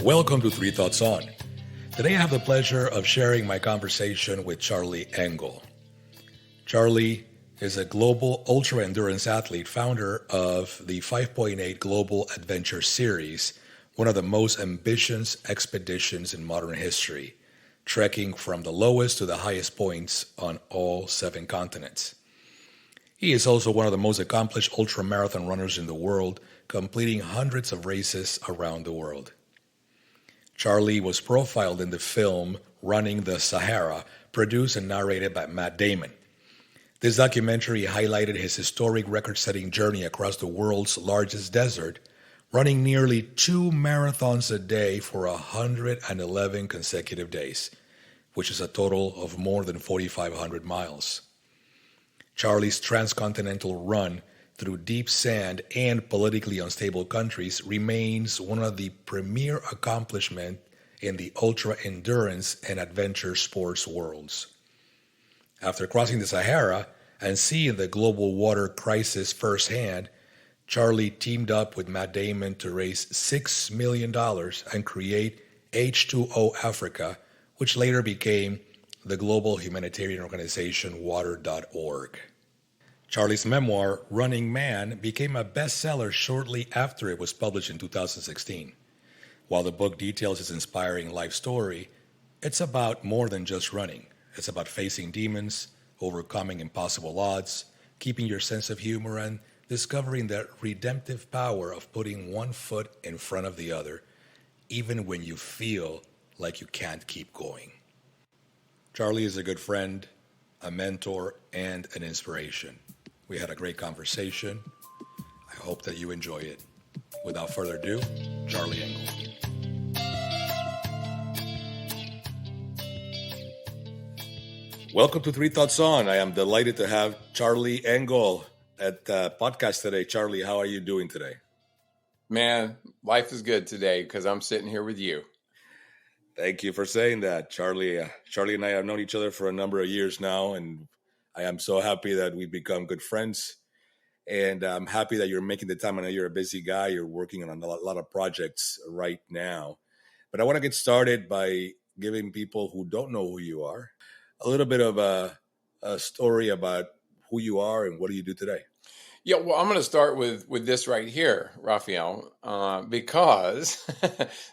Welcome to Three Thoughts On. Today I have the pleasure of sharing my conversation with Charlie Engle. Charlie is a global ultra-endurance athlete, founder of the 5.8 Global Adventure Series, one of the most ambitious expeditions in modern history, trekking from the lowest to the highest points on all 7 continents. He is also one of the most accomplished ultramarathon runners in the world, completing hundreds of races around the world. Charlie was profiled in the film Running the Sahara, produced and narrated by Matt Damon. This documentary highlighted his historic record-setting journey across the world's largest desert, running nearly 2 marathons a day for 111 consecutive days, which is a total of more than 4,500 miles. Charlie's transcontinental run through deep sand and politically unstable countries remains one of the premier accomplishments in the ultra-endurance and adventure sports worlds. After crossing the Sahara and seeing the global water crisis firsthand, Charlie teamed up with Matt Damon to raise $6 million and create H20 Africa, which later became the global humanitarian organization Water.org. Charlie's memoir, Running Man, became a bestseller shortly after it was published in 2016. While the book details his inspiring life story, it's about more than just running. It's about facing demons, overcoming impossible odds, keeping your sense of humor, and discovering the redemptive power of putting one foot in front of the other, even when you feel like you can't keep going. Charlie is a good friend, a mentor, and an inspiration. We had a great conversation. I hope that you enjoy it. Without further ado, Charlie Engle. Welcome to Three Thoughts On. I am delighted to have Charlie Engle at the podcast today. Charlie, how are you doing today? Man, life is good today because I'm sitting here with you. Thank you for saying that, Charlie. Charlie and I have known each other for a number of years now, and I am so happy that we've become good friends. And I'm happy that you're making the time. I know you're a busy guy. You're working on a lot of projects right now. But I want to get started by giving people who don't know who you are a little bit of a story about who you are and what do you do today. Yeah, well, I'm going to start with this right here, Raphael, because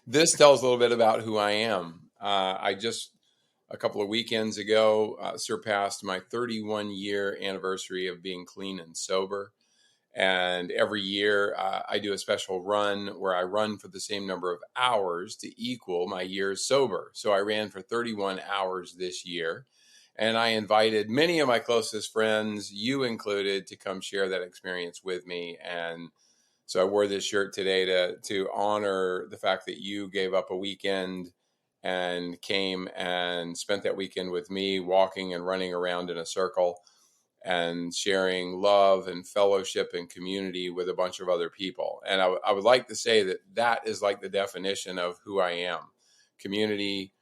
this tells a little bit about who I am. I just, a couple of weekends ago, surpassed my 31-year anniversary of being clean and sober. And every year I do a special run where I run for the same number of hours to equal my years sober. So I ran for 31 hours this year. And I invited many of my closest friends, you included, to come share that experience with me. And so I wore this shirt today to honor the fact that you gave up a weekend and came and spent that weekend with me, walking and running around in a circle and sharing love and fellowship and community with a bunch of other people. And I would like to say that is like the definition of who I am: community,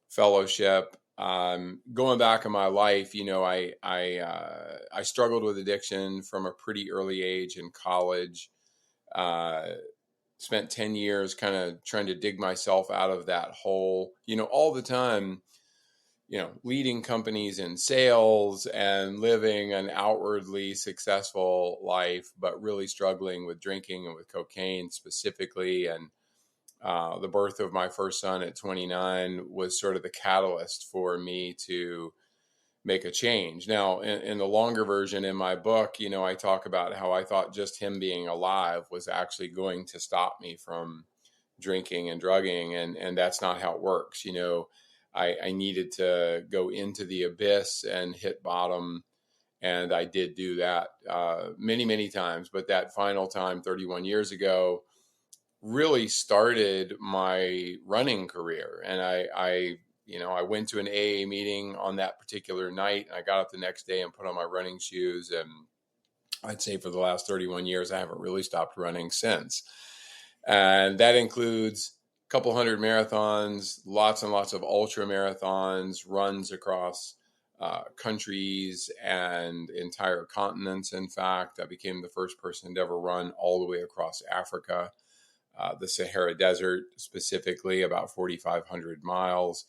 fellowship. Going back in my life, you know, I struggled with addiction from a pretty early age in college. Spent 10 years kind of trying to dig myself out of that hole, you know, all the time, you know, leading companies in sales and living an outwardly successful life, but really struggling with drinking and with cocaine specifically. And the birth of my first son at 29 was sort of the catalyst for me to make a change. Now, in the longer version in my book, you know, I talk about how I thought just him being alive was actually going to stop me from drinking and drugging. And that's not how it works. You know, I needed to go into the abyss and hit bottom. And I did do that many, many times. But that final time, 31 years ago, really started my running career. And I went to an AA meeting on that particular night. And I got up the next day and put on my running shoes. And I'd say for the last 31 years, I haven't really stopped running since. And that includes a couple hundred marathons, lots and lots of ultra marathons, runs across countries and entire continents. In fact, I became the first person to ever run all the way across Africa. the Sahara Desert, specifically about 4,500 miles.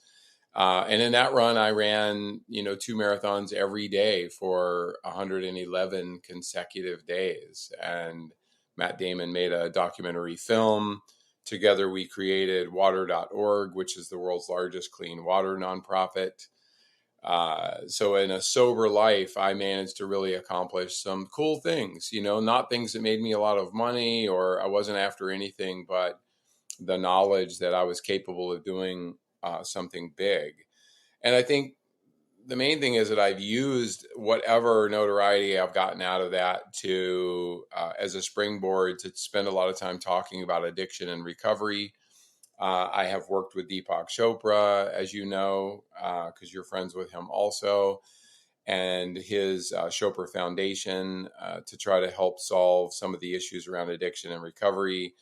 And in that run, I ran, 2 marathons every day for 111 consecutive days. And Matt Damon made a documentary film. Together, we created water.org, which is the world's largest clean water nonprofit. So in a sober life, I managed to really accomplish some cool things, not things that made me a lot of money, or I wasn't after anything, but the knowledge that I was capable of doing something big. And I think the main thing is that I've used whatever notoriety I've gotten out of that to as a springboard to spend a lot of time talking about addiction and recovery. I have worked with Deepak Chopra, as you know, because you're friends with him also, and his Chopra Foundation to try to help solve some of the issues around addiction and recovery.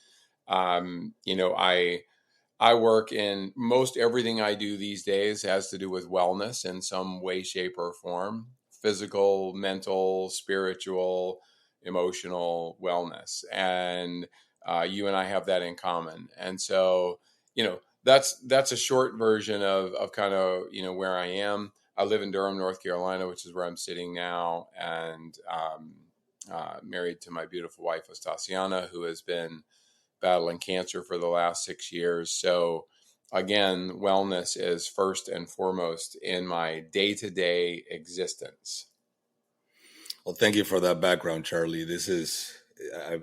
I work in most everything I do these days has to do with wellness in some way, shape, or form: physical, mental, spiritual, emotional wellness. And you and I have that in common. And so, that's a short version of kind of, where I am. I live in Durham, North Carolina, which is where I'm sitting now, and married to my beautiful wife, Ostasiana, who has been battling cancer for the last 6 years. So again, wellness is first and foremost in my day-to-day existence. Well, thank you for that background, Charlie.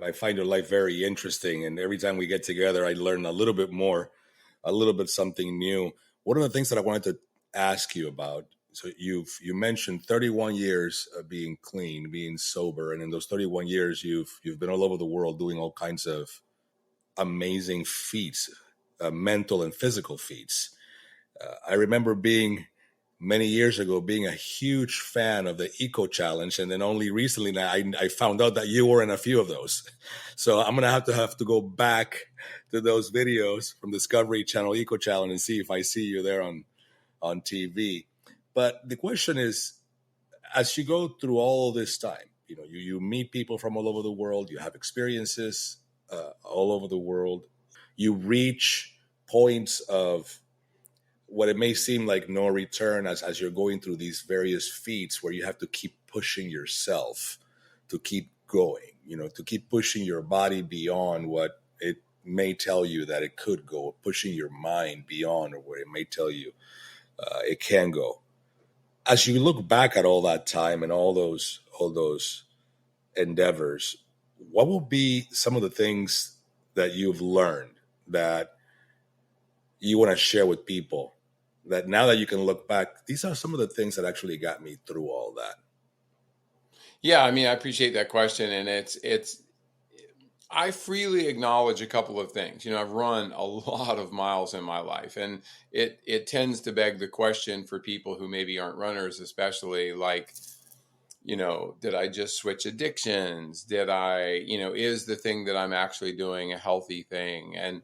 I find your life very interesting. And every time we get together, I learn a little bit more, a little bit something new. One of the things that I wanted to ask you about, so you mentioned 31 years of being clean, being sober. And in those 31 years, you've been all over the world doing all kinds of amazing feats, mental and physical feats. I remember many years ago being a huge fan of the Eco Challenge, and then only recently I found out that you were in a few of those. So I'm gonna have to go back to those videos from Discovery Channel Eco Challenge and see if I see you there on TV. But the question is, as you go through all this time, you meet people from all over the world, you have experiences all over the world. You reach points of what it may seem like no return as you're going through these various feats where you have to keep pushing yourself to keep going, to keep pushing your body beyond what it may tell you that it could go, pushing your mind beyond or where it may tell you it can go. As you look back at all that time and all those endeavors, what will be some of the things that you've learned that you want to share with people, that now that you can look back, these are some of the things that actually got me through all that? Yeah, I mean, I appreciate that question. And I freely acknowledge a couple of things. I've run a lot of miles in my life, and it tends to beg the question for people who maybe aren't runners, especially, like, did I just switch addictions? Is the thing that I'm actually doing a healthy thing? And,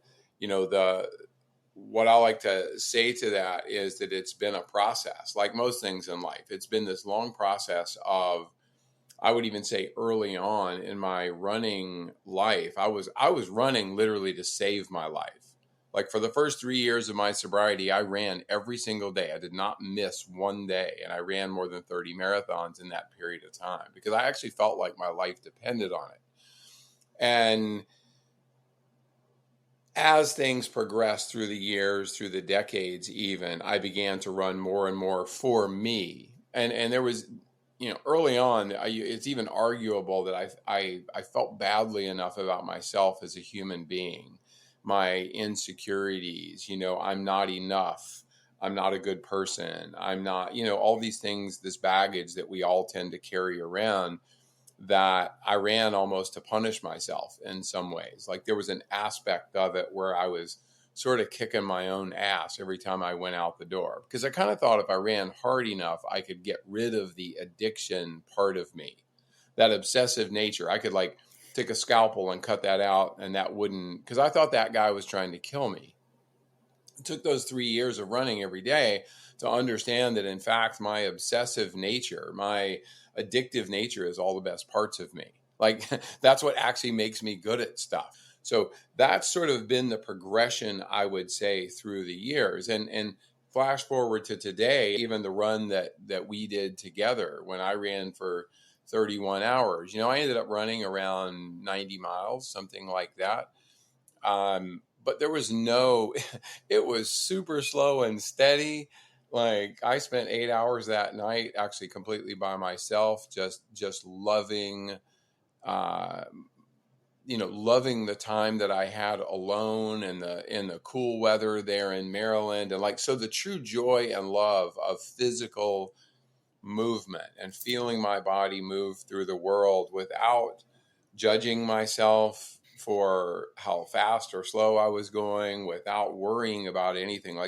what I like to say to that is that it's been a process, like most things in life. It's been this long process of, I would even say early on in my running life, I was running literally to save my life. Like, for the first 3 years of my sobriety, I ran every single day. I did not miss one day. And I ran more than 30 marathons in that period of time because I actually felt like my life depended on it. And as things progressed through the years, through the decades even, I began to run more and more for me. And there was, early on, it's even arguable that I felt badly enough about myself as a human being. My insecurities, I'm not enough. I'm not a good person. I'm not, all these things, this baggage that we all tend to carry around, that I ran almost to punish myself in some ways. Like, there was an aspect of it where I was sort of kicking my own ass every time I went out the door, because I kind of thought if I ran hard enough, I could get rid of the addiction part of me, that obsessive nature. I could, like, take a scalpel and cut that out, and that wouldn't, because I thought that guy was trying to kill me. It took those 3 years of running every day to understand that, in fact, my obsessive nature, my addictive nature, is all the best parts of me. Like, that's what actually makes me good at stuff. So that's sort of been the progression, I would say, through the years. And flash forward to today, even the run that we did together when I ran for 31 hours, I ended up running around 90 miles, something like that. But there was it was super slow and steady. Like I spent 8 hours that night, actually completely by myself, just loving, uh, loving the time that I had alone and the cool weather there in Maryland. And so the true joy and love of physical movement and feeling my body move through the world without judging myself for how fast or slow I was going, without worrying about anything.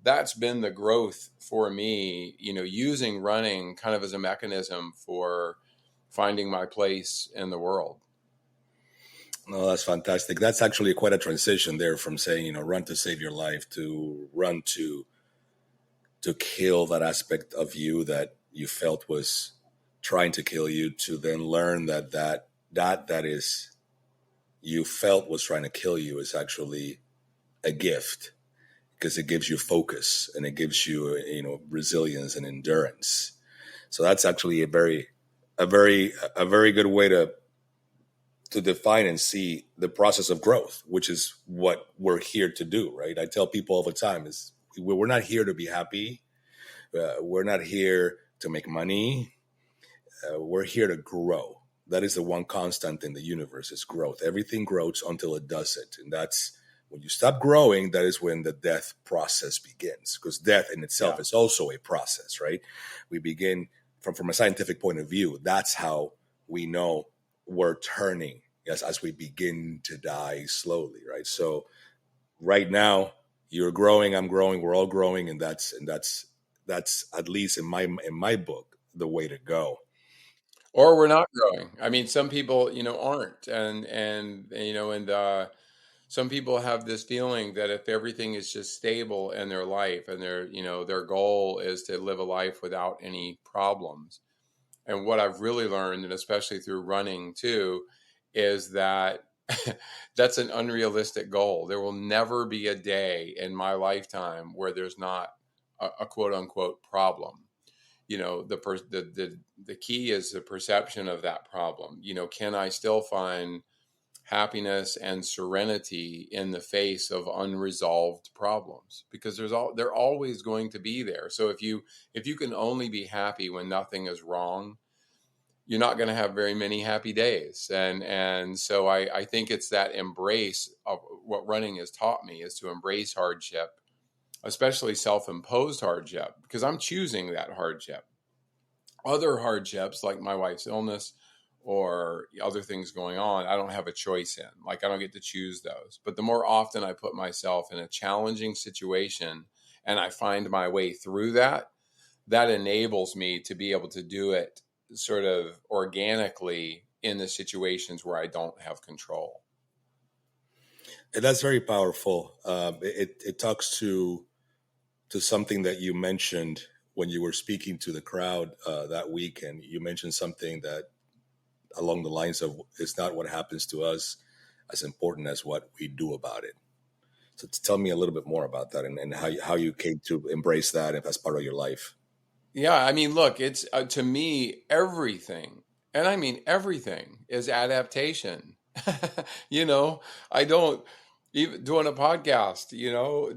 That's been the growth for me, using running kind of as a mechanism for finding my place in the world. No, that's fantastic. That's actually quite a transition there from saying, run to save your life to run to kill that aspect of you that you felt was trying to kill you, to then learn that is you felt was trying to kill you is actually a gift, because it gives you focus and it gives you resilience and endurance. So that's actually a very good way to define and see the process of growth, which is what we're here to do, right? I tell people all the time is we're not here to be happy. We're not here to make money. We're here to grow. That is the one constant in the universe, is growth. Everything grows until it doesn't. And that's when you stop growing, that is when the death process begins, because death in itself is also a process, right? We begin from a scientific point of view. That's how we know we're turning as we begin to die slowly, right? So right now you're growing, I'm growing, we're all growing, and that's at least in my book the way to go. Or we're not growing. I mean, some people, aren't, some people have this feeling that if everything is just stable in their life and their goal is to live a life without any problems. And what I've really learned, and especially through running too, is that that's an unrealistic goal. There will never be a day in my lifetime where there's not a quote unquote problem. The key is the perception of that problem. Can I still find happiness and serenity in the face of unresolved problems? Because they're always going to be there. So if you can only be happy when nothing is wrong, you're not going to have very many happy days. And so I think it's that embrace of what running has taught me, is to embrace hardship, especially self-imposed hardship, because I'm choosing that hardship. Other hardships, like my wife's illness or other things going on, I don't have a choice in. I don't get to choose those. But the more often I put myself in a challenging situation and I find my way through that enables me to be able to do it sort of organically in the situations where I don't have control. And that's very powerful. It talks to something that you mentioned when you were speaking to the crowd that week, and you mentioned something that along the lines of, it's not what happens to us as important as what we do about it. So tell me a little bit more about that, and how you came to embrace that as part of your life. Yeah, I mean, look, it's to me, everything, and I mean everything, is adaptation. I don't even doing a podcast,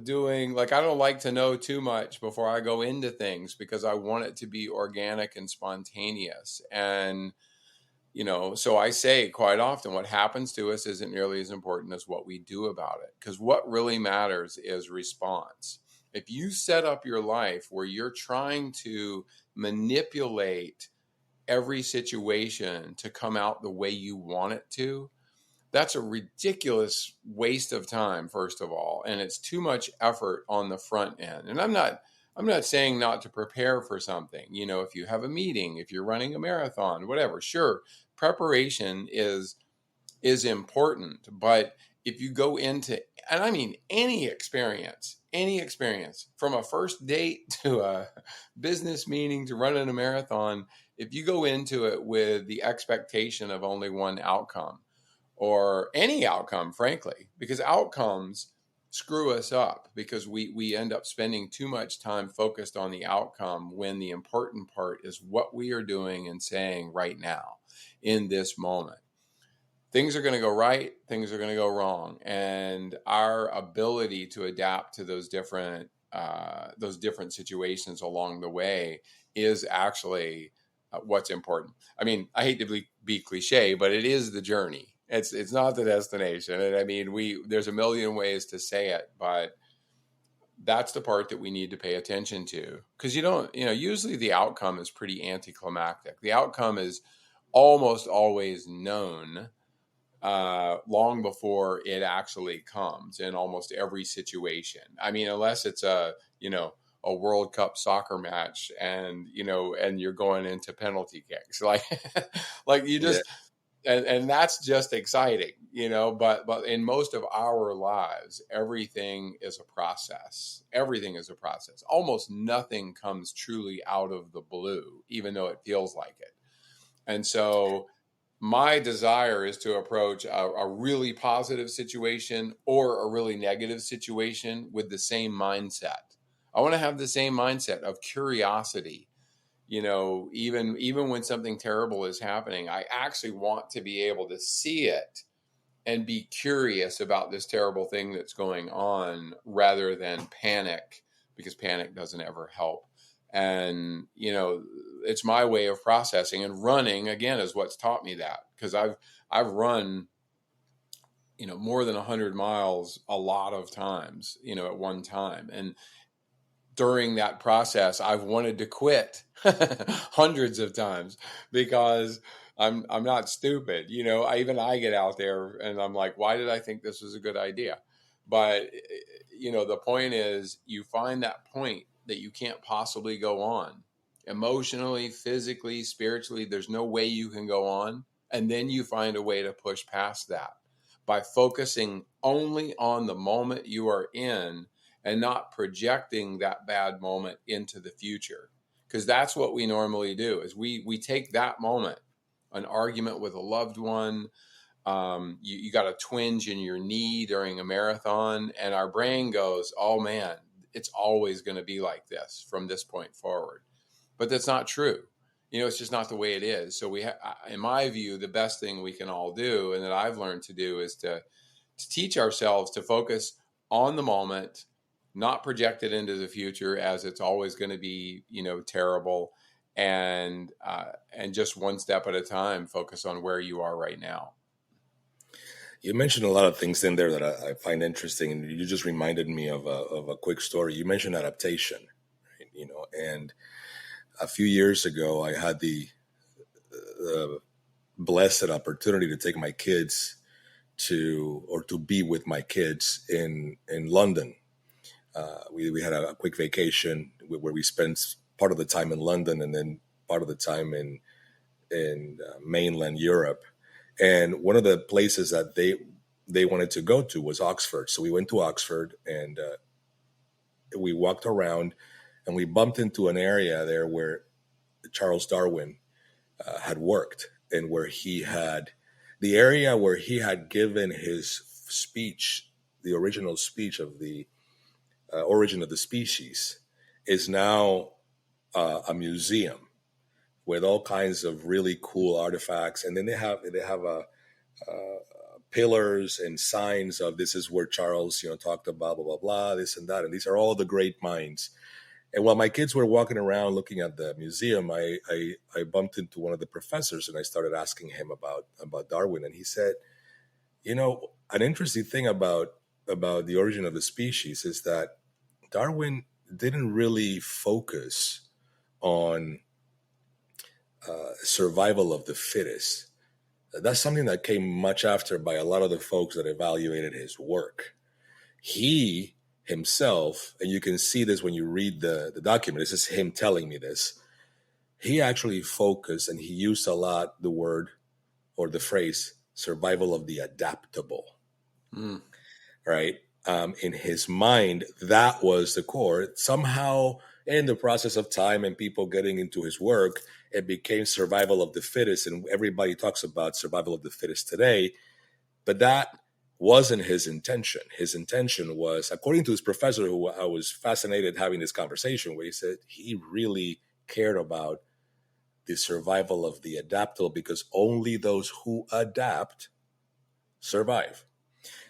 doing I don't like to know too much before I go into things, because I want it to be organic and spontaneous. And, so I say quite often, what happens to us isn't nearly as important as what we do about it, because what really matters is response. If you set up your life where you're trying to manipulate every situation to come out the way you want it to, that's a ridiculous waste of time, first of all, and it's too much effort on the front end. And I'm not saying not to prepare for something. If you have a meeting, if you're running a marathon, whatever, sure, preparation is important. But if you go into, and I mean any experience, from a first date to a business meeting to running a marathon, if you go into it with the expectation of only one outcome, or any outcome, frankly, because outcomes screw us up because we end up spending too much time focused on the outcome when the important part is what we are doing and saying right now in this moment. Things are going to go right, things are going to go wrong, and our ability to adapt to those different situations along the way is actually what's important. I mean, I hate to be cliche, but it is the journey. It's not the destination. And I mean, there's a million ways to say it, but that's the part that we need to pay attention to, because usually the outcome is pretty anticlimactic. The outcome is almost always known long before it actually comes in almost every situation. I mean, unless it's a World Cup soccer match and you're going into penalty kicks, like you just, and that's just exciting, but in most of our lives, everything is a process. Everything is a process. Almost nothing comes truly out of the blue, even though it feels like it. And so my desire is to approach a really positive situation or a really negative situation with the same mindset. I want to have the same mindset of curiosity. Even when something terrible is happening, I actually want to be able to see it and be curious about this terrible thing that's going on rather than panic, because panic doesn't ever help. And, it's my way of processing, and running again is what's taught me that, because I've run, more than 100 miles a lot of times, at one time. And during that process, I've wanted to quit hundreds of times because I'm not stupid. I get out there and I'm like, why did I think this was a good idea? But, the point is, you find that point that you can't possibly go on emotionally, physically, spiritually. There's no way you can go on. And then you find a way to push past that by focusing only on the moment you are in and not projecting that bad moment into the future. Because that's what we normally do, is we take that moment, an argument with a loved one, you got a twinge in your knee during a marathon, and our brain goes, oh man, it's always going to be like this from this point forward. But that's not true. It's just not the way it is. So in my view, the best thing we can all do, and that I've learned to do, is to teach ourselves to focus on the moment, not project it into the future as it's always going to be, terrible, and just one step at a time, focus on where you are right now. You mentioned a lot of things in there that I find interesting, and you just reminded me of a quick story. You mentioned adaptation, right? And a few years ago, I had the blessed opportunity to take my kids to be with my kids in London. We had a quick vacation where we spent part of the time in London and then part of the time in mainland Europe. And one of the places that they wanted to go to was Oxford. So we went to Oxford and we walked around and we bumped into an area there where Charles Darwin had worked, and where the area where he had given his speech, the original speech of the origin of the species, is now a museum with all kinds of really cool artifacts. And then they have pillars and signs of, this is where Charles, talked about blah, blah, blah, this and that. And these are all the great minds. And while my kids were walking around looking at the museum, I bumped into one of the professors and I started asking him about Darwin. And he said, an interesting thing about the origin of the species is that Darwin didn't really focus on survival of the fittest. That's something that came much after by a lot of the folks that evaluated his work. He himself, and you can see this when you read the document, this is him telling me this, he actually focused and he used a lot the word or the phrase survival of the adaptable. Right? In his mind, that was the core. Somehow, in the process of time and people getting into his work, it became survival of the fittest, and everybody talks about survival of the fittest today. But that wasn't his intention. His intention was, according to his professor, who I was fascinated having this conversation with, he said he really cared about the survival of the adaptable, because only those who adapt survive.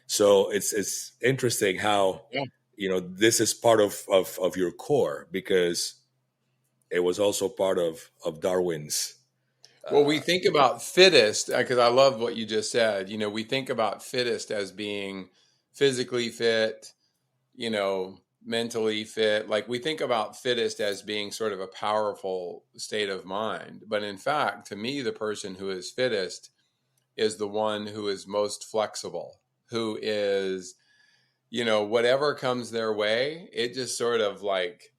So it's interesting how, Yeah. this is part of your core, because it was also part of Darwin's. Well, we think about fittest because I love what you just said. We think about fittest as being physically fit, mentally fit. Like we think about fittest as being sort of a powerful state of mind. But in fact, to me, the person who is fittest is the one who is most flexible, who is, whatever comes their way, it just sort of like,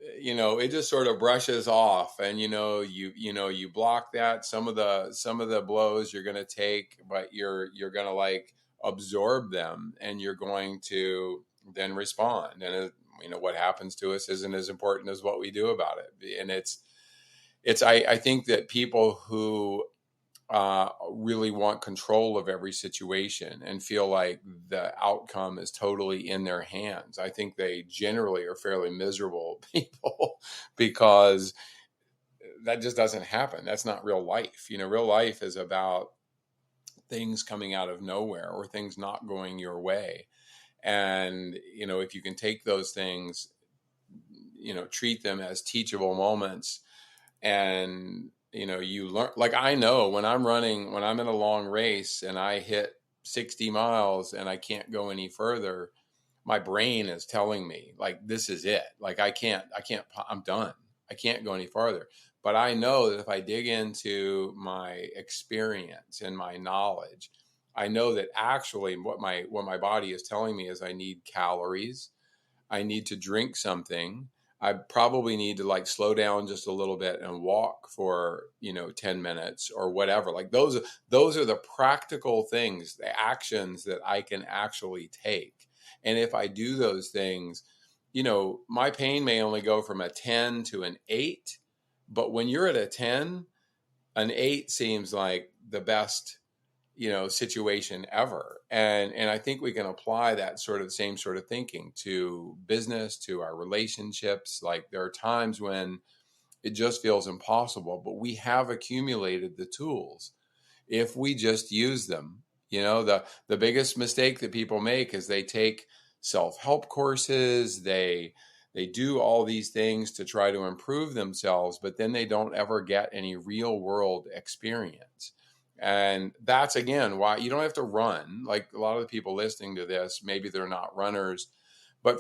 it just sort of brushes off, and you block that. Some of the blows you're going to take, but you're going to like absorb them, and you're going to then respond. And what happens to us isn't as important as what we do about it. And I think that people who really want control of every situation and feel like the outcome is totally in their hands, I think they generally are fairly miserable people because that just doesn't happen. That's not real life. Real life is about things coming out of nowhere or things not going your way. And, if you can take those things, treat them as teachable moments, and you learn. Like I know when I'm in a long race and I hit 60 miles and I can't go any further, my brain is telling me like, this is it. Like I can't, I'm done. I can't go any farther. But I know that if I dig into my experience and my knowledge, I know that actually what my body is telling me is I need calories. I need to drink something. I probably need to like slow down just a little bit and walk for, 10 minutes or whatever. Like those are the practical things, the actions that I can actually take. And if I do those things, my pain may only go from a 10 to an 8, but when you're at a 10, an 8 seems like the best situation ever. And I think we can apply that same sort of thinking to business, to our relationships. Like there are times when it just feels impossible, but we have accumulated the tools if we just use them. The biggest mistake that people make is they take self-help courses, they do all these things to try to improve themselves, but then they don't ever get any real world experience. And that's, again, why you don't have to run. Like a lot of the people listening to this, maybe they're not runners. But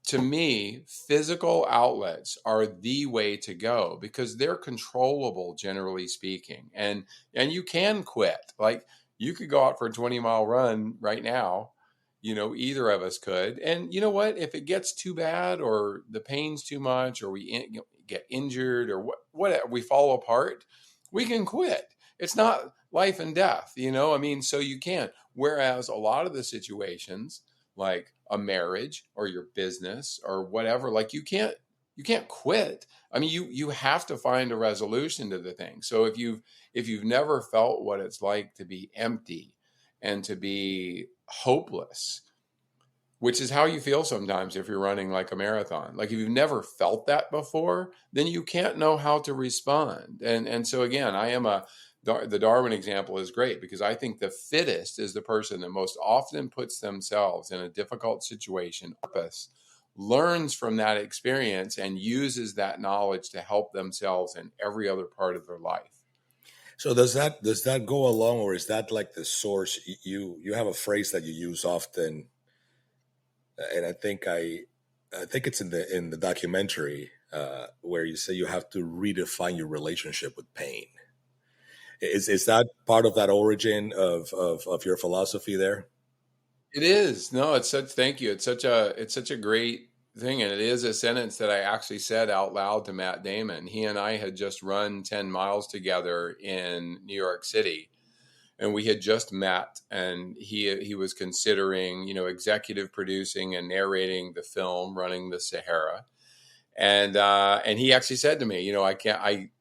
to me, physical outlets are the way to go because they're controllable, generally speaking. And you can quit. Like you could go out for a 20-mile run right now. Either of us could. And you know what? If it gets too bad or the pain's too much or we get injured or what we fall apart, we can quit. It's not life and death, I mean, so you can. Whereas a lot of the situations like a marriage or your business or whatever, like you can't quit. I mean, you have to find a resolution to the thing. So if you've never felt what it's like to be empty and to be hopeless, which is how you feel sometimes if you're running like a marathon. Like if you've never felt that before, then you can't know how to respond. And so again, the Darwin example is great because I think the fittest is the person that most often puts themselves in a difficult situation, learns from that experience and uses that knowledge to help themselves in every other part of their life. So does that go along, or is that like the source? You have a phrase that you use often, and I think it's in the documentary where you say you have to redefine your relationship with pain. Is that part of that origin of your philosophy there? It is. No, thank you. It's such a great thing. And it is a sentence that I actually said out loud to Matt Damon. He and I had just run 10 miles together in New York City, and we had just met, and he was considering, executive producing and narrating the film Running the Sahara. And he actually said to me,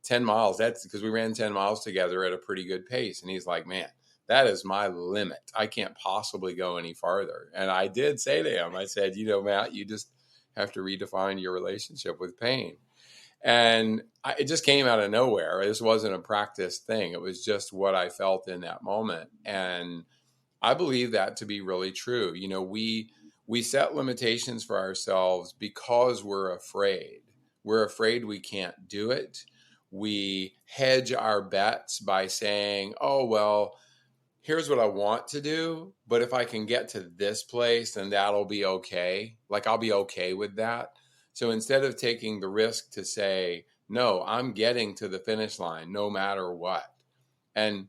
10 miles, that's because we ran 10 miles together at a pretty good pace. And he's like, man, that is my limit. I can't possibly go any farther. And I did say to him, I said, Matt, you just have to redefine your relationship with pain. And it just came out of nowhere. This wasn't a practice thing. It was just what I felt in that moment. And I believe that to be really true. We set limitations for ourselves because we're afraid. We're afraid we can't do it. We hedge our bets by saying, oh, well, here's what I want to do, but if I can get to this place, then that'll be okay. Like, I'll be okay with that. So instead of taking the risk to say, no, I'm getting to the finish line no matter what. And,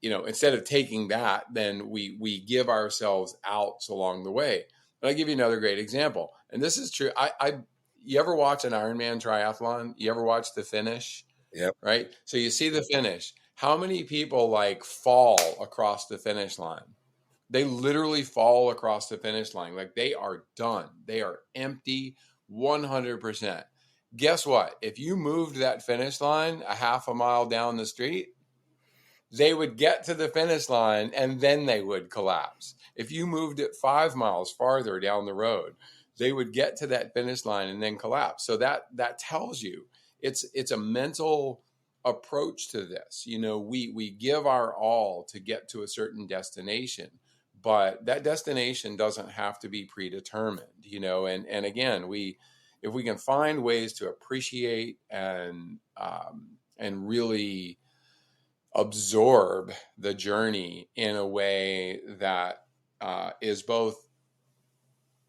instead of taking that, then we give ourselves outs along the way. But I'll give you another great example. And this is true. You ever watch an Ironman triathlon? You ever watch the finish? Yep. Right? So you see the finish. How many people fall across the finish line? They literally fall across the finish line. Like, they are done. They are empty 100%. Guess what? If you moved that finish line a half a mile down the street, they would get to the finish line and then they would collapse. If you moved it 5 miles farther down the road, they would get to that finish line and then collapse. So that tells you it's a mental approach to this. We give our all to get to a certain destination, but that destination doesn't have to be predetermined, and again, if we can find ways to appreciate and really absorb the journey in a way that is both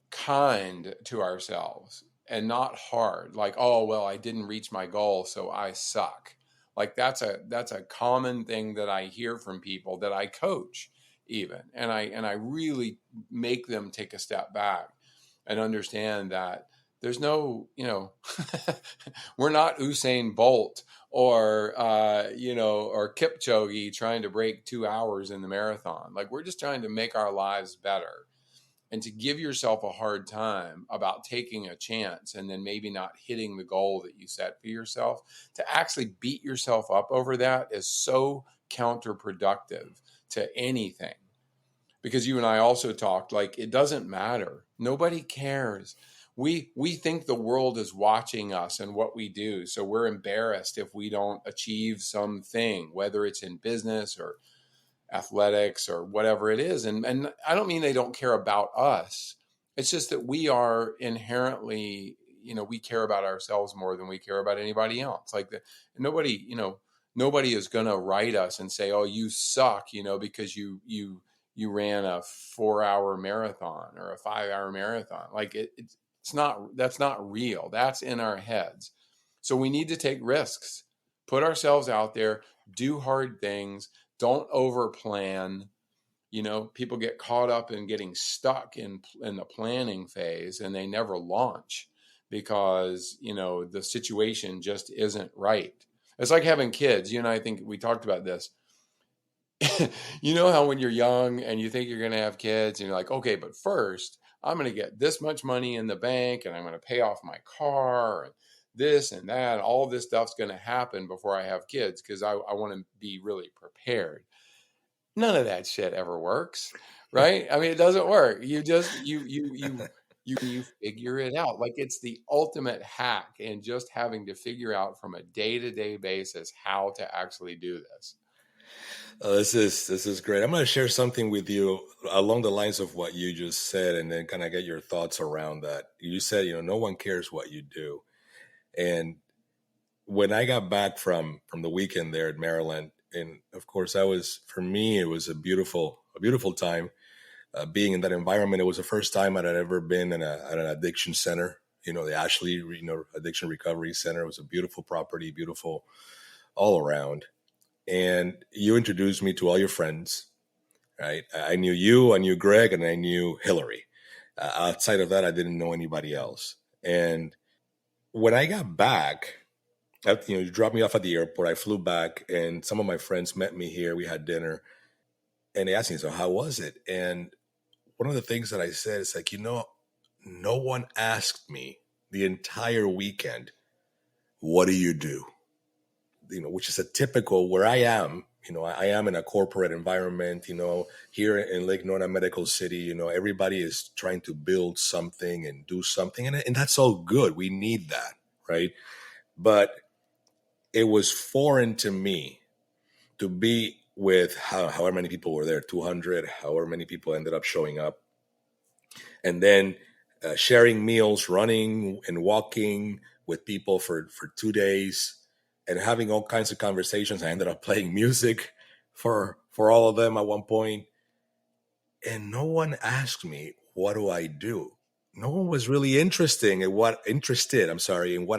kind to ourselves and not hard, like, oh, well, I didn't reach my goal, so I suck. Like, that's a common thing that I hear from people that I coach even. And I really make them take a step back and understand that there's no, we're not Usain Bolt or Kipchoge trying to break 2 hours in the marathon. Like, we're just trying to make our lives better. And to give yourself a hard time about taking a chance and then maybe not hitting the goal that you set for yourself, to actually beat yourself up over that is so counterproductive to anything. Because you and I also talked, like, it doesn't matter. Nobody cares. We think the world is watching us and what we do. So we're embarrassed if we don't achieve something, whether it's in business or athletics or whatever it is. And I don't mean they don't care about us. It's just that we are inherently, we care about ourselves more than we care about anybody else. Like, nobody is going to write us and say, oh, you suck, because you ran a 4-hour marathon or a 5-hour marathon. Like, that's not real. That's in our heads. So we need to take risks, put ourselves out there, do hard things. Don't overplan. People get caught up in getting stuck in the planning phase and they never launch because, the situation just isn't right. It's like having kids. I think we talked about this. How when you're young and you think you're going to have kids and you're like, okay, but first I'm going to get this much money in the bank and I'm going to pay off my car and this and that, and all this stuff's going to happen before I have kids because I want to be really prepared. None of that shit ever works, right? I mean, it doesn't work. You just you figure it out. Like, it's the ultimate hack in just having to figure out from a day-to-day basis how to actually do this. This is great. I'm going to share something with you along the lines of what you just said, and then kind of get your thoughts around that. You said, no one cares what you do. And when I got back from the weekend there at Maryland, and of course, for me, it was a beautiful time being in that environment. It was the first time I'd ever been at an addiction center, the Ashley, Addiction Recovery Center. It was a beautiful property, beautiful all around. And you introduced me to all your friends, right? I knew you, I knew Greg, and I knew Hillary. Outside of that, I didn't know anybody else. And when I got back, you dropped me off at the airport. I flew back, and some of my friends met me here. We had dinner, and they asked me, so how was it? And one of the things that I said is like, no one asked me the entire weekend, what do you do? Which is a typical where I am, I am in a corporate environment, here in Lake Nona Medical City, everybody is trying to build something and do something. And that's all good. We need that, right? But it was foreign to me to be with however many people were there, 200, however many people ended up showing up. And then sharing meals, running and walking with people for 2 days and having all kinds of conversations. I ended up playing music for all of them at one point. And no one asked me, what do I do? No one was really interested in what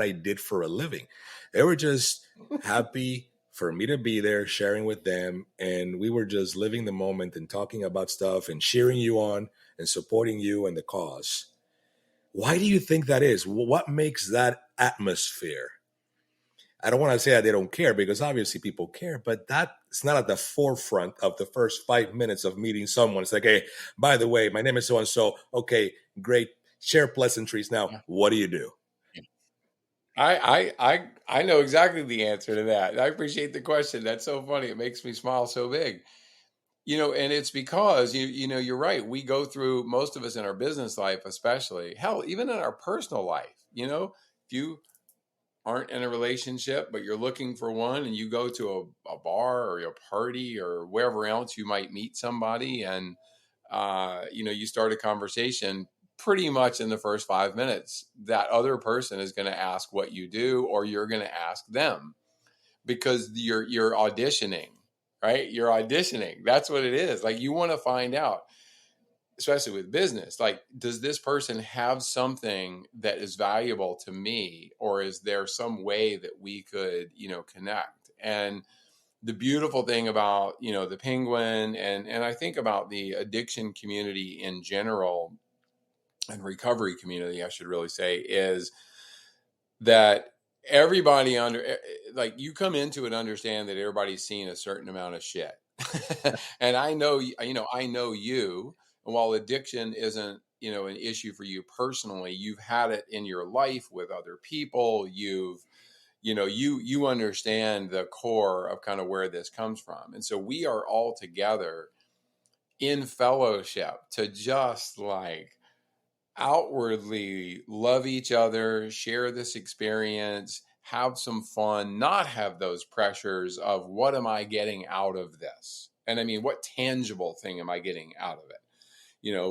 I did for a living. They were just happy for me to be there, sharing with them. And we were just living the moment and talking about stuff and cheering you on and supporting you and the cause. Why do you think that is? What makes that atmosphere? I don't want to say that they don't care, because obviously people care, but that's not at the forefront of the first 5 minutes of meeting someone. It's like, hey, by the way, my name is so and so. Okay, great. Share pleasantries. Now, Yeah. what do you do? I know exactly the answer to that. I appreciate the question. That's so funny. It makes me smile so big. And it's because you're right. We go through, most of us in our business life, especially, hell, even in our personal life. If you aren't in a relationship, but you're looking for one, and you go to a bar or a party or wherever else you might meet somebody, and you start a conversation, pretty much in the first 5 minutes, that other person is going to ask what you do, or you're going to ask them, because you're auditioning, right? You're auditioning. That's what it is. Like, you want to find out, especially with business, like, does this person have something that is valuable to me, or is there some way that we could, connect? And the beautiful thing about, the Penguin, and I think about the addiction community in general, and recovery community, I should really say, is that everybody like, you come into it, understand that everybody's seen a certain amount of shit. And I know you, and while addiction isn't, an issue for you personally, you've had it in your life with other people. You understand the core of kind of where this comes from. And so we are all together in fellowship to just, like, outwardly love each other, share this experience, have some fun, not have those pressures of, what am I getting out of this? And I mean, what tangible thing am I getting out of it?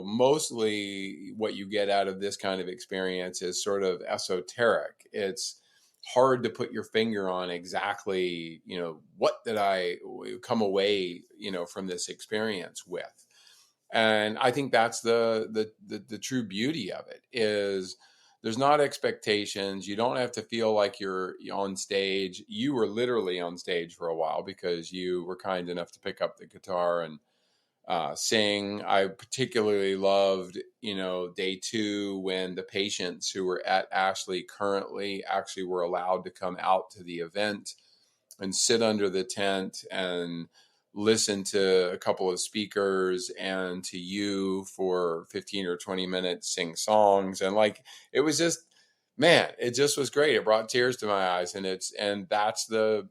Mostly what you get out of this kind of experience is sort of esoteric. It's hard to put your finger on exactly, what did I come away, from this experience with. And I think that's the true beauty of it, is there's not expectations. You don't have to feel like you're on stage. You were literally on stage for a while, because you were kind enough to pick up the guitar and sing. I particularly loved, day 2, when the patients who were at Ashley currently actually were allowed to come out to the event and sit under the tent and listen to a couple of speakers and to you for 15 or 20 minutes, sing songs. And, like, it was just, man, it just was great. It brought tears to my eyes. And that's the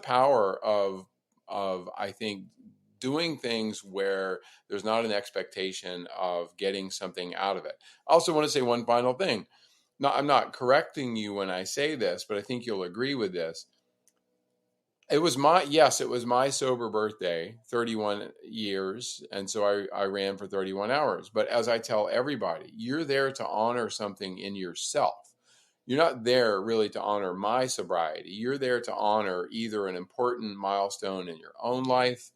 power of, I think, doing things where there's not an expectation of getting something out of it. I also want to say one final thing. No, I'm not correcting you when I say this, but I think you'll agree with this. It was my sober birthday, 31 years. And so I ran for 31 hours. But as I tell everybody, you're there to honor something in yourself. You're not there really to honor my sobriety. You're there to honor either an important milestone in your own life,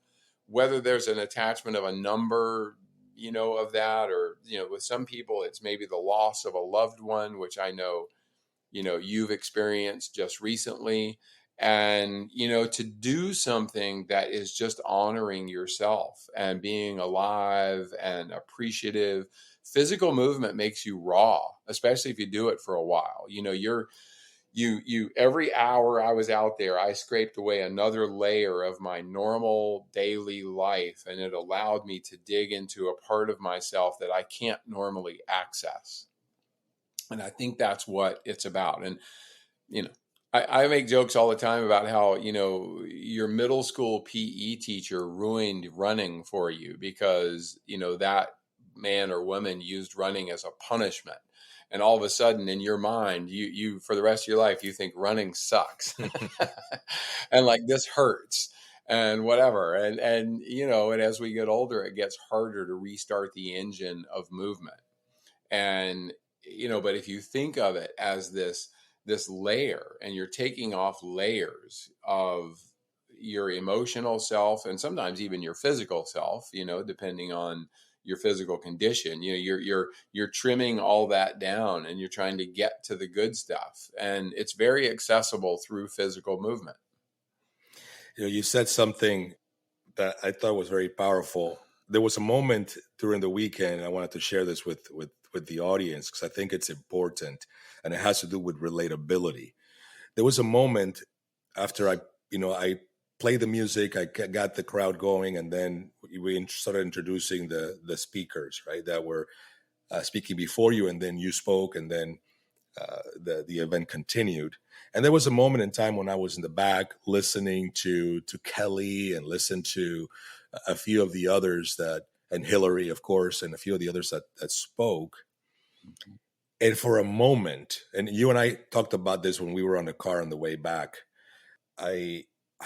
whether there's an attachment of a number, of that, or, with some people, it's maybe the loss of a loved one, which I know, you've experienced just recently. And, to do something that is just honoring yourself and being alive and appreciative. Physical movement makes you raw, especially if you do it for a while. You every hour I was out there, I scraped away another layer of my normal daily life, and it allowed me to dig into a part of myself that I can't normally access. And I think that's what it's about. And, I make jokes all the time about how, your middle school PE teacher ruined running for you because, that man or woman used running as a punishment. And all of a sudden in your mind, you for the rest of your life, you think running sucks. And like this hurts and whatever. And as we get older, it gets harder to restart the engine of movement. And but if you think of it as this layer, and you're taking off layers of your emotional self and sometimes even your physical self, depending on your physical condition, you're trimming all that down, and you're trying to get to the good stuff, and it's very accessible through physical movement. You said something that I thought was very powerful. There was a moment during the weekend, and I wanted to share this with the audience because I think it's important, and it has to do with relatability. There was a moment after I played the music, I got the crowd going, and then we started introducing the speakers, right, that were speaking before you, and then you spoke, and then the event continued. And there was a moment in time when I was in the back listening to Kelly and listened to a few of the others and Hillary, of course, and a few of the others that spoke. And for a moment, and you and I talked about this when we were on the car on the way back, I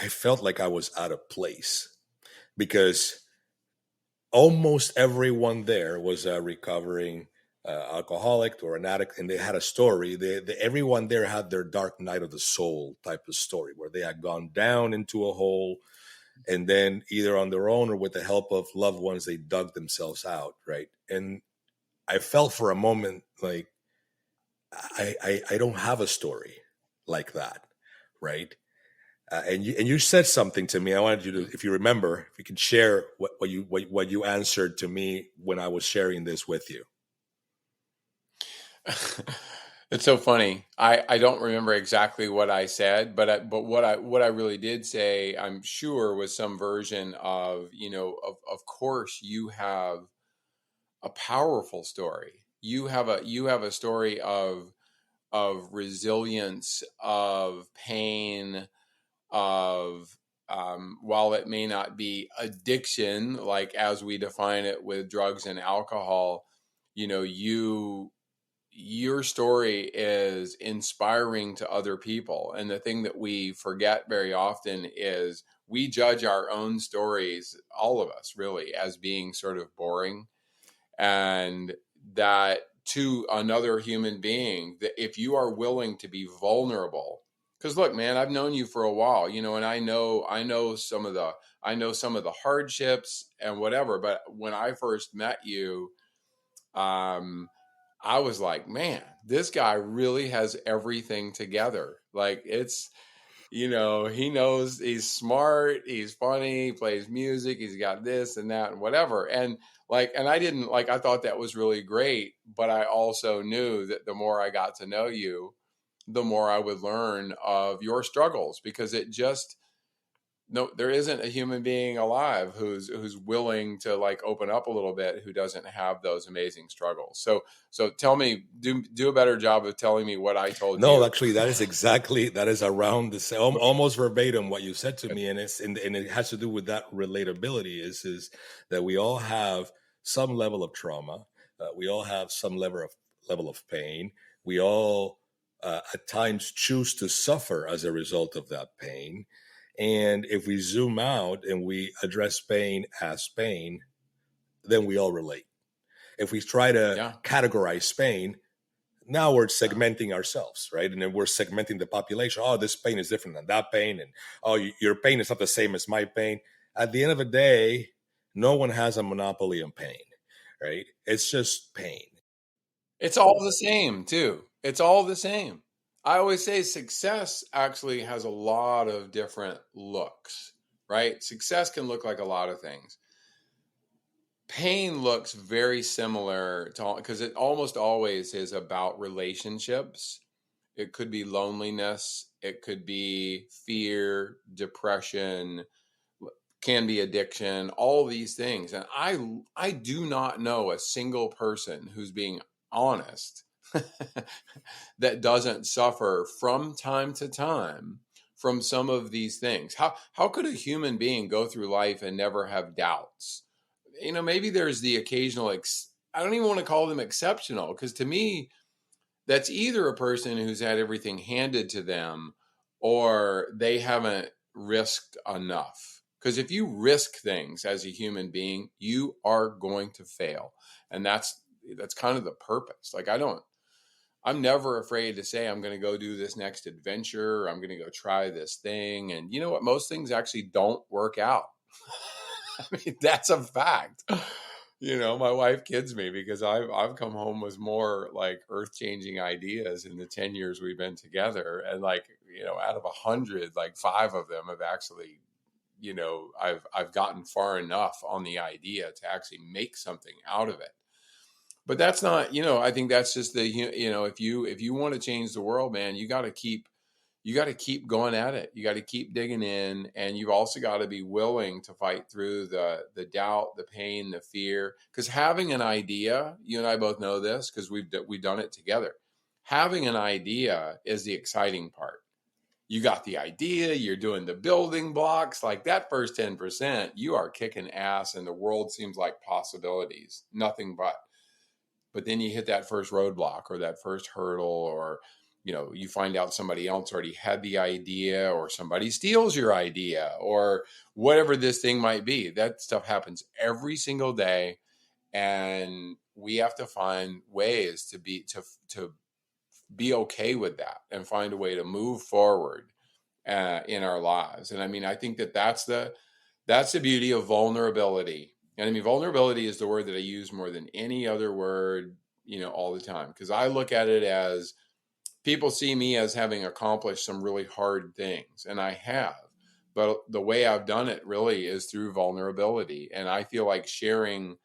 felt like I was out of place because almost everyone there was a recovering alcoholic or an addict, and they had a story. Everyone there had their dark night of the soul type of story where they had gone down into a hole, and then either on their own or with the help of loved ones, they dug themselves out, right? And I felt for a moment like I don't have a story like that, right? And you said something to me. I wanted you to, if you remember, if you could share what you answered to me when I was sharing this with you. It's so funny. I don't remember exactly what I said, but what I really did say, I'm sure, was some version of, of course you have a powerful story. You have a story of resilience, of pain, of while it may not be addiction, like as we define it with drugs and alcohol, your story is inspiring to other people. And the thing that we forget very often is we judge our own stories, all of us really, as being sort of boring. And that to another human being, that if you are willing to be vulnerable, because look, man, I've known you for a while, and I know some of the hardships and whatever. But when I first met you, um, I was like, man, this guy really has everything together. Like he knows, he's smart, he's funny, he plays music, he's got this and that and whatever. And I didn't like, I thought that was really great, but I also knew that the more I got to know you, the more I would learn of your struggles, because it just, no, there isn't a human being alive who's willing to like open up a little bit, who doesn't have those amazing struggles. So tell me, do a better job of telling me what I told No, you. actually, that is around the same, almost verbatim what you said to me, and it has to do with that relatability. Is that we all have some level of trauma, we all have some level of pain. We all at times choose to suffer as a result of that pain. And if we zoom out and we address pain as pain, then we all relate. If we try to Yeah. categorize pain, now we're segmenting ourselves, right? And then we're segmenting the population. Oh, this pain is different than that pain. And oh, your pain is not the same as my pain. At the end of the day, no one has a monopoly on pain, right? It's just pain. It's all the same, too. It's all the same. I always say success actually has a lot of different looks, right? Success can look like a lot of things. Pain looks very similar to, because it almost always is about relationships. It could be loneliness, it could be fear, depression, can be addiction, all these things. And I do not know a single person who's being honest that doesn't suffer from time to time from some of these things. How could a human being go through life and never have doubts? Maybe there's the occasional I don't even want to call them exceptional, because to me that's either a person who's had everything handed to them or they haven't risked enough. Because if you risk things as a human being, you are going to fail. And that's kind of the purpose. Like, I'm never afraid to say I'm going to go do this next adventure, or I'm going to go try this thing. And you know what? Most things actually don't work out. I mean, that's a fact. My wife kids me because I've come home with more like earth-changing ideas in the 10 years we've been together. And like, out of 100, like 5 of them have actually, I've gotten far enough on the idea to actually make something out of it. But that's not, I think that's just if you want to change the world, man, you got to keep going at it. You got to keep digging in, and you've also got to be willing to fight through the doubt, the pain, the fear. Because having an idea, you and I both know this because we've done it together. Having an idea is the exciting part. You got the idea, you're doing the building blocks, like that first 10%, you are kicking ass, and the world seems like possibilities, nothing but. But then you hit that first roadblock or that first hurdle, or you find out somebody else already had the idea, or somebody steals your idea, or whatever this thing might be. That stuff happens every single day. And we have to find ways to be okay with that and find a way to move forward in our lives. And I mean, I think that's the beauty of vulnerability. And I mean, vulnerability is the word that I use more than any other word, all the time. Because I look at it as, people see me as having accomplished some really hard things, and I have. But the way I've done it really is through vulnerability. And I feel like sharing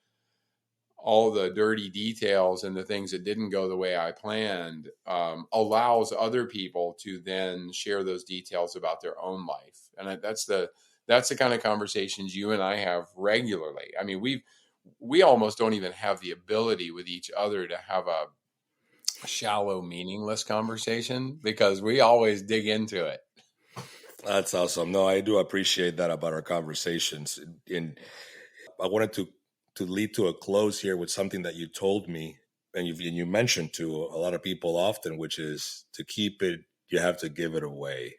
all the dirty details and the things that didn't go the way I planned allows other people to then share those details about their own life. And that's the kind of conversations you and I have regularly. I mean, we almost don't even have the ability with each other to have a shallow, meaningless conversation, because we always dig into it. That's awesome. No, I do appreciate that about our conversations. And I wanted to lead to a close here with something that you told me, and you mentioned to a lot of people often, which is, to keep it, you have to give it away.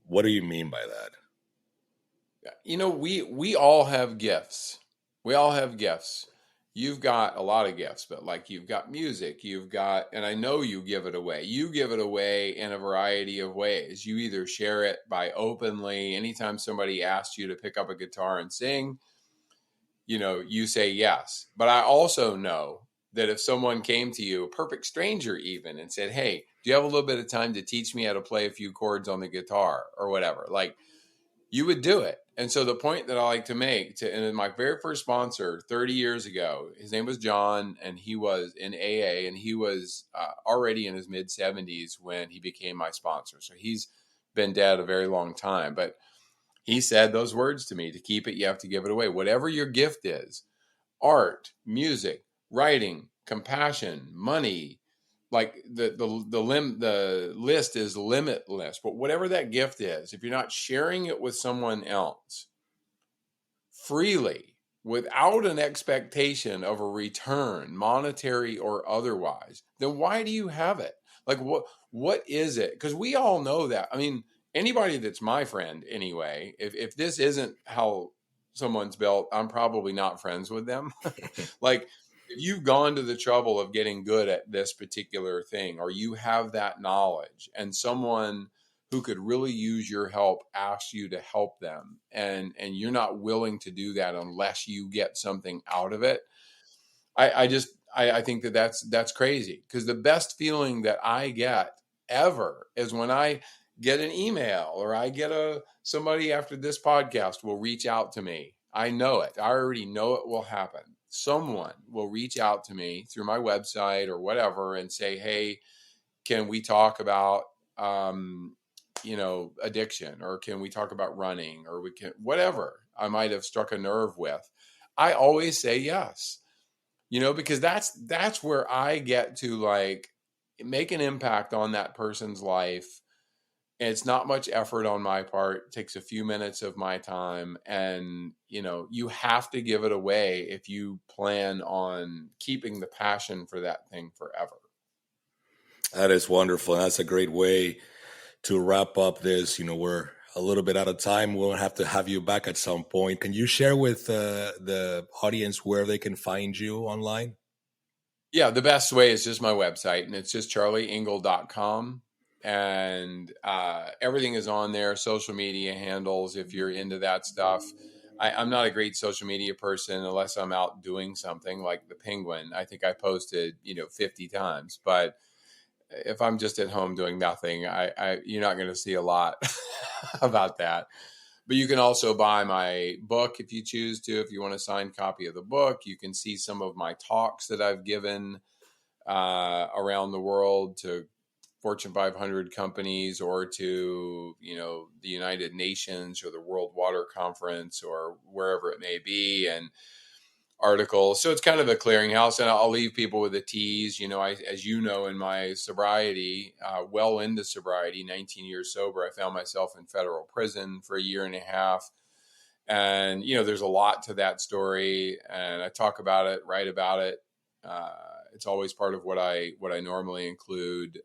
What do you mean by that? We all have gifts. We all have gifts. You've got a lot of gifts, but like, you've got music, and I know you give it away. You give it away in a variety of ways. You either share it by openly, anytime somebody asks you to pick up a guitar and sing, you say yes. But I also know that if someone came to you, a perfect stranger even, and said, "Hey, do you have a little bit of time to teach me how to play a few chords on the guitar," or whatever, like, you would do it. And so the point that I like to make and my very first sponsor 30 years ago, his name was John, and he was in AA, and he was already in his mid 70s when he became my sponsor. So he's been dead a very long time, but he said those words to me: to keep it, you have to give it away. Whatever your gift is, art, music, writing, compassion, money, like the list is limitless. But whatever that gift is, if you're not sharing it with someone else freely, without an expectation of a return, monetary or otherwise, then why do you have it? Like, what is it? Because we all know that. I mean, anybody that's my friend anyway, if this isn't how someone's built, I'm probably not friends with them. Like, if you've gone to the trouble of getting good at this particular thing, or you have that knowledge, and someone who could really use your help asks you to help them, and you're not willing to do that unless you get something out of it, I think that's crazy. Because the best feeling that I get ever is when I get an email, or I get somebody after this podcast will reach out to me. I know it. I already know it will happen. Someone will reach out to me through my website or whatever and say, "Hey, can we talk about, addiction, or can we talk about running, or we can, whatever I might have struck a nerve with." I always say yes. because that's where I get to like make an impact on that person's life. And it's not much effort on my part. It takes a few minutes of my time. And, you have to give it away if you plan on keeping the passion for that thing forever. That is wonderful. That's a great way to wrap up this. We're a little bit out of time. We'll have to have you back at some point. Can you share with the audience where they can find you online? Yeah, the best way is just my website, and it's just charlieengle.com. And everything is on there, social media handles, if you're into that stuff. I'm not a great social media person unless I'm out doing something like the Penguin. I think I posted, 50 times. But if I'm just at home doing nothing, you're not going to see a lot about that. But you can also buy my book if you choose to. If you want a signed copy of the book, you can see some of my talks that I've given around the world to Fortune 500 companies or to, the United Nations or the World Water Conference or wherever it may be, and articles. So it's kind of a clearinghouse, and I'll leave people with a tease. As in my sobriety, well into sobriety, 19 years sober, I found myself in federal prison for a year and a half. And, there's a lot to that story, and I talk about it, write about it. It's always part of what I normally include.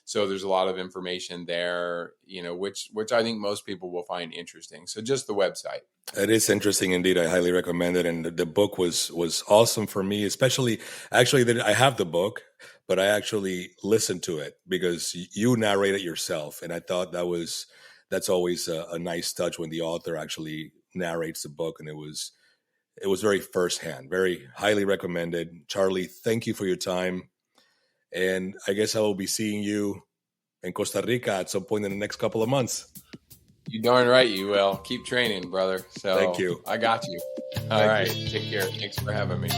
So there's a lot of information there, which I think most people will find interesting. So just the website. It is interesting indeed. I highly recommend it. And the book was awesome for me, especially actually that I have the book, but I actually listened to it because you narrate it yourself. And I thought that's always a nice touch when the author actually narrates the book. And it was very firsthand, very highly recommended. Charlie, thank you for your time. And I guess I will be seeing you in Costa Rica at some point in the next couple of months. You darn right you will. Keep training, brother. So thank you. I got you. All right. Take care. Thanks for having me.